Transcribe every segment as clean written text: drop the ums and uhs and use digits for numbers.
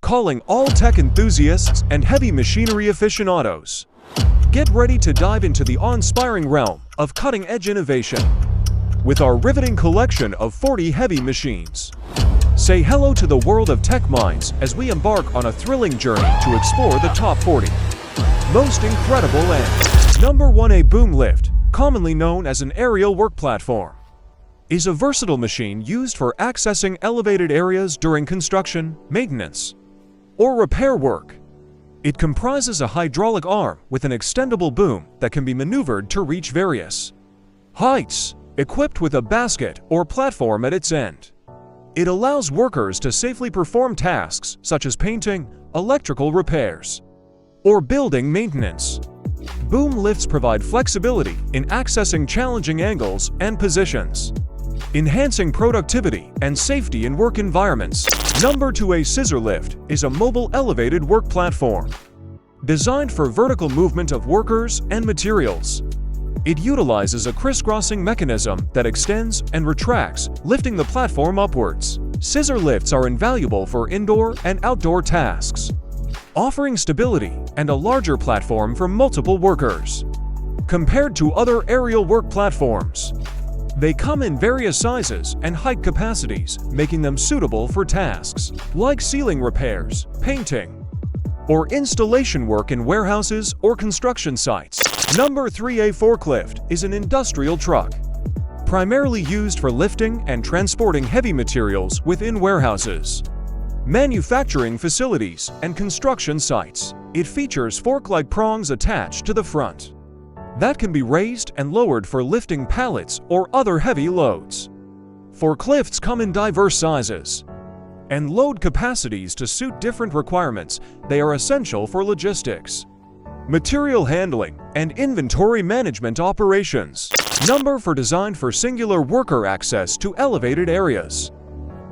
calling all tech enthusiasts and heavy machinery aficionados. Get ready to dive into the awe-inspiring realm of cutting-edge innovation with our riveting collection of 40 heavy machines. Say hello to the world of TechMinds as we embark on a thrilling journey to explore the top 40 most incredible and Number 1. A boom lift, commonly known as an aerial work platform, is a versatile machine used for accessing elevated areas during construction, maintenance, or repair work. It comprises a hydraulic arm with an extendable boom that can be maneuvered to reach various heights, equipped with a basket or platform at its end. It allows workers to safely perform tasks such as painting, electrical repairs, or building maintenance. Boom lifts provide flexibility in accessing challenging angles and positions, enhancing productivity and safety in work environments. Number 2. A scissor lift is a mobile elevated work platform designed for vertical movement of workers and materials. It utilizes a crisscrossing mechanism that extends and retracts, lifting the platform upwards. Scissor lifts are invaluable for indoor and outdoor tasks, offering stability and a larger platform for multiple workers. Compared to other aerial work platforms, they come in various sizes and height capacities, making them suitable for tasks like ceiling repairs, painting, or installation work in warehouses or construction sites. Number 3. A forklift is an industrial truck, primarily used for lifting and transporting heavy materials within warehouses, manufacturing facilities, and construction sites. It features fork-like prongs attached to the front that can be raised and lowered for lifting pallets or other heavy loads. Forklifts come in diverse sizes and load capacities to suit different requirements. They are essential for logistics, material handling, and inventory management operations. Number 4. Designed for singular worker access to elevated areas.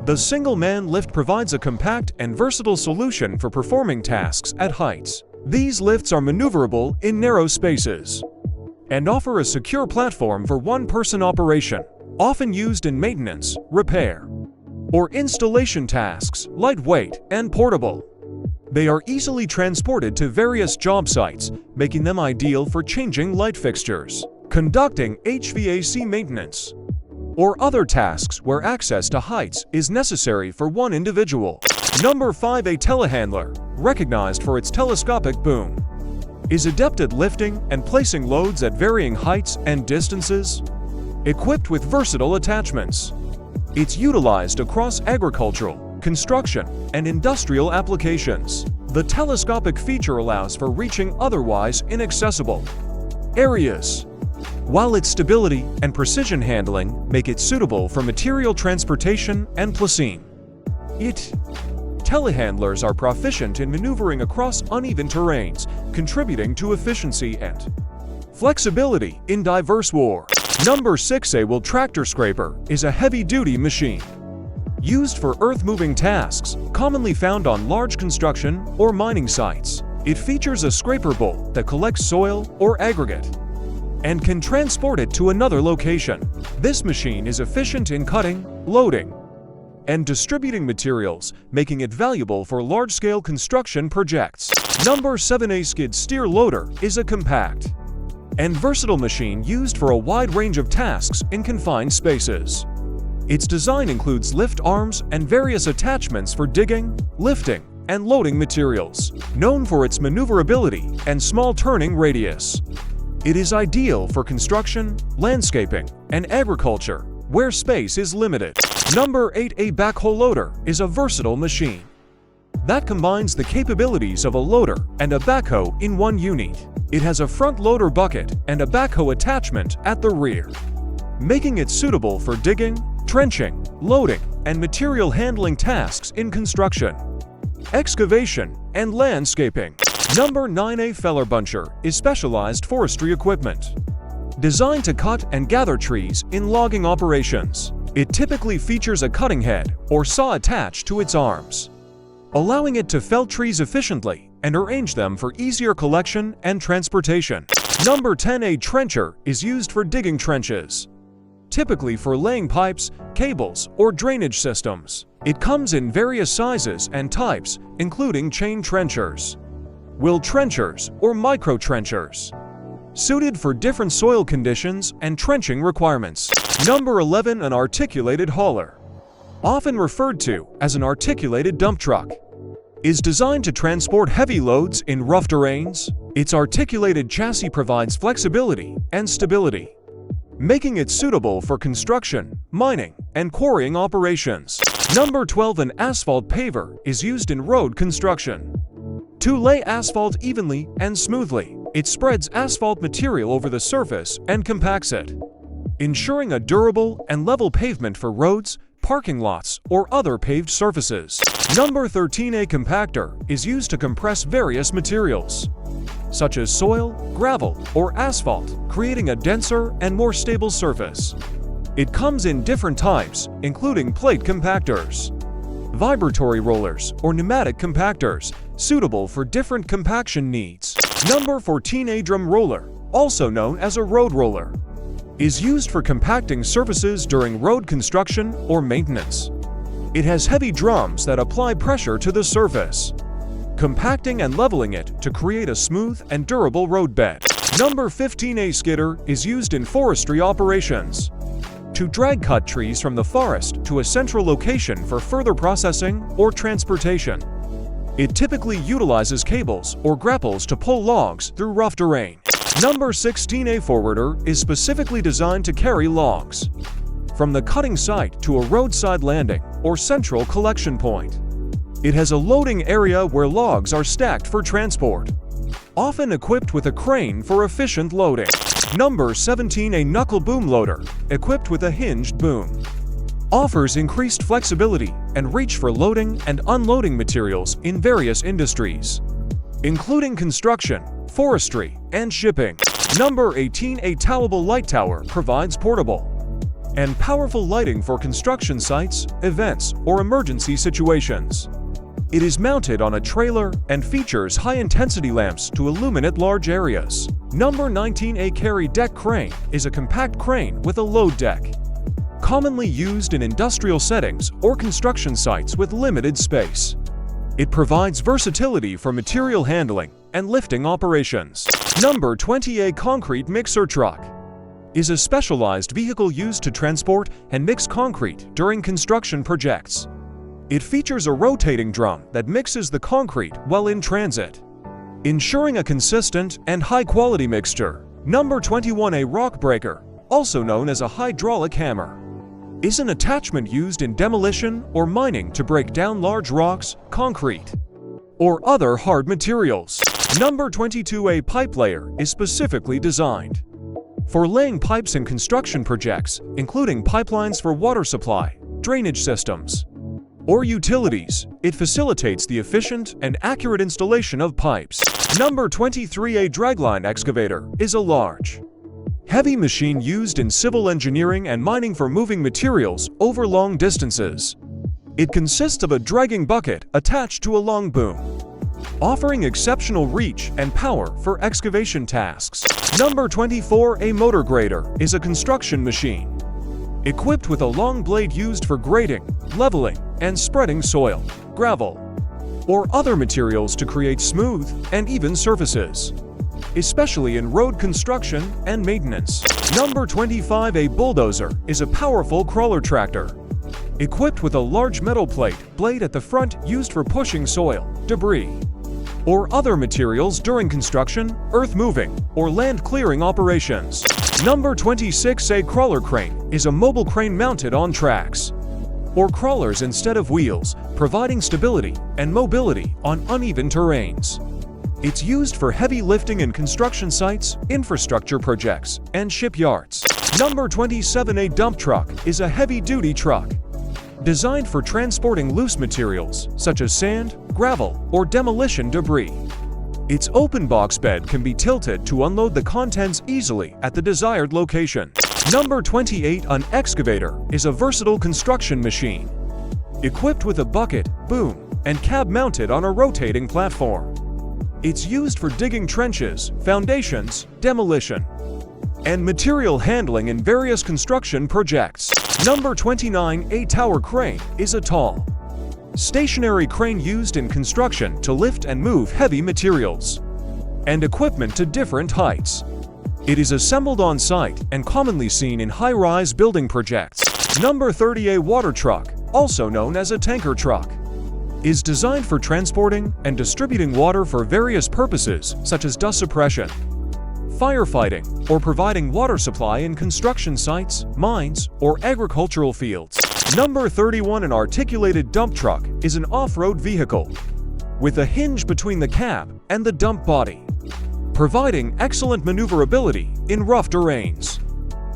The single-man lift provides a compact and versatile solution for performing tasks at heights. These lifts are maneuverable in narrow spaces and offer a secure platform for one-person operation, often used in maintenance, repair, or installation tasks, lightweight and portable. They are easily transported to various job sites, making them ideal for changing light fixtures, conducting HVAC maintenance, or other tasks where access to heights is necessary for one individual. Number 5. A telehandler, recognized for its telescopic boom, is adept at lifting and placing loads at varying heights and distances. Equipped with versatile attachments, it's utilized across agricultural, construction, and industrial applications. The telescopic feature allows for reaching otherwise inaccessible areas, while its stability and precision handling make it suitable for material transportation and placing. Telehandlers are proficient in maneuvering across uneven terrains, contributing to efficiency and flexibility in diverse war. Number 6. A wheel tractor scraper is a heavy-duty machine used for earth-moving tasks, commonly found on large construction or mining sites. It features a scraper bolt that collects soil or aggregate and can transport it to another location. This machine is efficient in cutting, loading, and distributing materials, making it valuable for large-scale construction projects. Number 7. A skid steer loader is a compact and versatile machine used for a wide range of tasks in confined spaces. Its design includes lift arms and various attachments for digging, lifting, and loading materials. Known for its maneuverability and small turning radius, it is ideal for construction, landscaping, and agriculture, where space is limited. Number 8. A backhoe loader is a versatile machine that combines the capabilities of a loader and a backhoe in one unit. It has a front loader bucket and a backhoe attachment at the rear, making it suitable for digging, trenching, loading, and material handling tasks in construction, excavation, and landscaping. Number 9. A feller buncher is specialized forestry equipment designed to cut and gather trees in logging operations. It typically features a cutting head or saw attached to its arms, allowing it to fell trees efficiently and arrange them for easier collection and transportation. Number 10. A trencher is used for digging trenches, typically for laying pipes, cables, or drainage systems. It comes in various sizes and types, including chain trenchers, wheel trenchers, or micro trenchers, suited for different soil conditions and trenching requirements. Number 11. An articulated hauler, often referred to as an articulated dump truck, is designed to transport heavy loads in rough terrains. Its articulated chassis provides flexibility and stability, making it suitable for construction, mining, and quarrying operations. Number 12. An asphalt paver is used in road construction. To lay asphalt evenly and smoothly, it spreads asphalt material over the surface and compacts it, ensuring a durable and level pavement for roads, parking lots, or other paved surfaces. Number 13. A compactor is used to compress various materials, such as soil, gravel, or asphalt, creating a denser and more stable surface. It comes in different types, including plate compactors, vibratory rollers, or pneumatic compactors, suitable for different compaction needs. Number 14. A drum roller, also known as a road roller, is used for compacting surfaces during road construction or maintenance. It has heavy drums that apply pressure to the surface, compacting and leveling it to create a smooth and durable roadbed. Number 15. A skidder is used in forestry operations to drag cut trees from the forest to a central location for further processing or transportation. It typically utilizes cables or grapples to pull logs through rough terrain. Number 16. A forwarder is specifically designed to carry logs from the cutting site to a roadside landing or central collection point. It has a loading area where logs are stacked for transport, often equipped with a crane for efficient loading. Number 17. A knuckle boom loader, equipped with a hinged boom, offers increased flexibility and reach for loading and unloading materials in various industries, including construction, forestry, and shipping. Number 18. A towable light tower provides portable and powerful lighting for construction sites, events, or emergency situations. It is mounted on a trailer and features high-intensity lamps to illuminate large areas. Number 19. A carry deck crane is a compact crane with a load deck, commonly used in industrial settings or construction sites with limited space. It provides versatility for material handling and lifting operations. Number 20. A concrete mixer truck is a specialized vehicle used to transport and mix concrete during construction projects. It features a rotating drum that mixes the concrete while in transit, ensuring a consistent and high-quality mixture. Number 21. A rock breaker, also known as a hydraulic hammer, is an attachment used in demolition or mining to break down large rocks, concrete, or other hard materials. Number 22. A pipe layer is specifically designed for laying pipes in construction projects, including pipelines for water supply, drainage systems, or utilities. It facilitates the efficient and accurate installation of pipes. Number 23. A dragline excavator is a large, heavy machine used in civil engineering and mining for moving materials over long distances. It consists of a dragging bucket attached to a long boom, offering exceptional reach and power for excavation tasks. Number 24. A motor grader is a construction machine equipped with a long blade used for grading, leveling, and spreading soil, gravel, or other materials to create smooth and even surfaces, especially in road construction and maintenance. Number 25. A bulldozer is a powerful crawler tractor, equipped with a large metal blade at the front used for pushing soil, debris, or other materials during construction, earth moving, or land clearing operations. Number 26. A crawler crane is a mobile crane mounted on tracks or crawlers instead of wheels, providing stability and mobility on uneven terrains. It's used for heavy lifting in construction sites, infrastructure projects, and shipyards. Number 27. A dump truck is a heavy-duty truck designed for transporting loose materials such as sand, gravel, or demolition debris. Its open box bed can be tilted to unload the contents easily at the desired location. Number 28. An excavator is a versatile construction machine, equipped with a bucket, boom, and cab mounted on a rotating platform. It's used for digging trenches, foundations, demolition, and material handling in various construction projects. Number 29. A tower crane is a tall, stationary crane used in construction to lift and move heavy materials, and equipment to different heights. It is assembled on site and commonly seen in high-rise building projects. Number 30. A water truck, also known as a tanker truck, is designed for transporting and distributing water for various purposes such as dust suppression, firefighting, or providing water supply in construction sites, mines, or agricultural fields. Number 31. An articulated dump truck is an off-road vehicle with a hinge between the cab and the dump body, providing excellent maneuverability in rough terrains.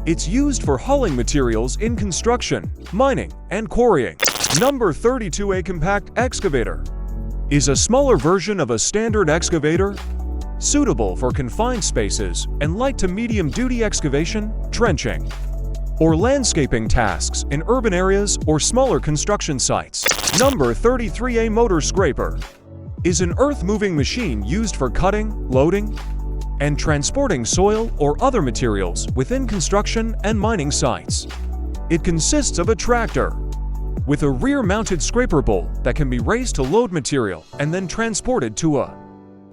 It's used for hauling materials in construction, mining, and quarrying. Number 32. A compact excavator is a smaller version of a standard excavator, suitable for confined spaces and light to medium-duty excavation, trenching, or landscaping tasks in urban areas or smaller construction sites. Number 33. A motor scraper is an earth-moving machine used for cutting, loading, and transporting soil or other materials within construction and mining sites. It consists of a tractor with a rear-mounted scraper bowl that can be raised to load material and then transported to a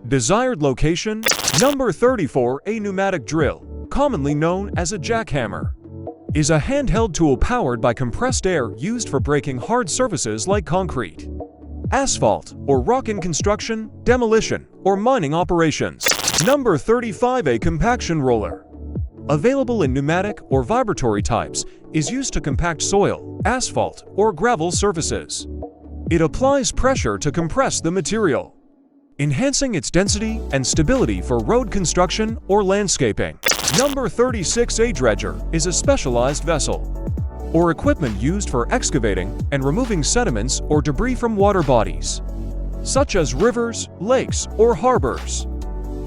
desired location. Number 34. A pneumatic drill, commonly known as a jackhammer, is a handheld tool powered by compressed air used for breaking hard surfaces like concrete, asphalt, or rock in construction, demolition, or mining operations. Number 35. A compaction roller, available in pneumatic or vibratory types, is used to compact soil, asphalt, or gravel surfaces. It applies pressure to compress the material, enhancing its density and stability for road construction or landscaping. Number 36. A dredger is a specialized vessel or equipment used for excavating and removing sediments or debris from water bodies, such as rivers, lakes, or harbors,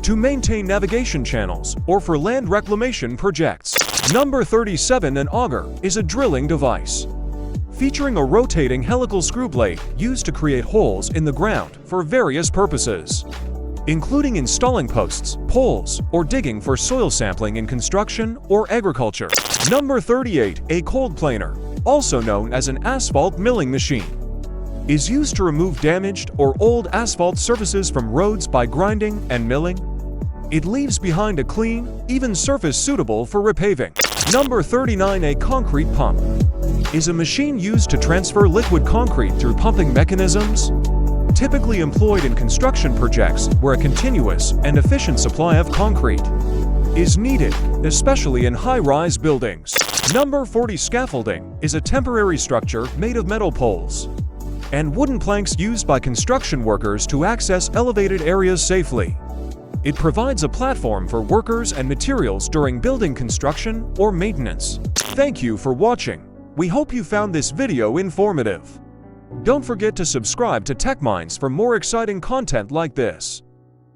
to maintain navigation channels or for land reclamation projects. Number 37. An auger is a drilling device featuring a rotating helical screw blade used to create holes in the ground for various purposes, including installing posts, poles, or digging for soil sampling in construction or agriculture. Number 38. A cold planer, also known as an asphalt milling machine, is used to remove damaged or old asphalt surfaces from roads by grinding and milling. It leaves behind a clean, even surface suitable for repaving. Number 39. A concrete pump is a machine used to transfer liquid concrete through pumping mechanisms, typically employed in construction projects where a continuous and efficient supply of concrete is needed, especially in high-rise buildings. Number 40. Scaffolding is a temporary structure made of metal poles and wooden planks used by construction workers to access elevated areas safely. It provides a platform for workers and materials during building construction or maintenance. Thank you for watching. We hope you found this video informative. Don't forget to subscribe to TechMinds for more exciting content like this.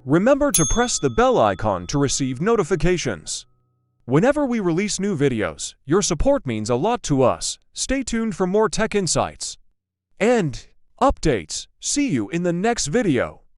Remember to press the bell icon to receive notifications whenever we release new videos. Your support means a lot to us. Stay tuned for more tech insights and updates. See you in the next video.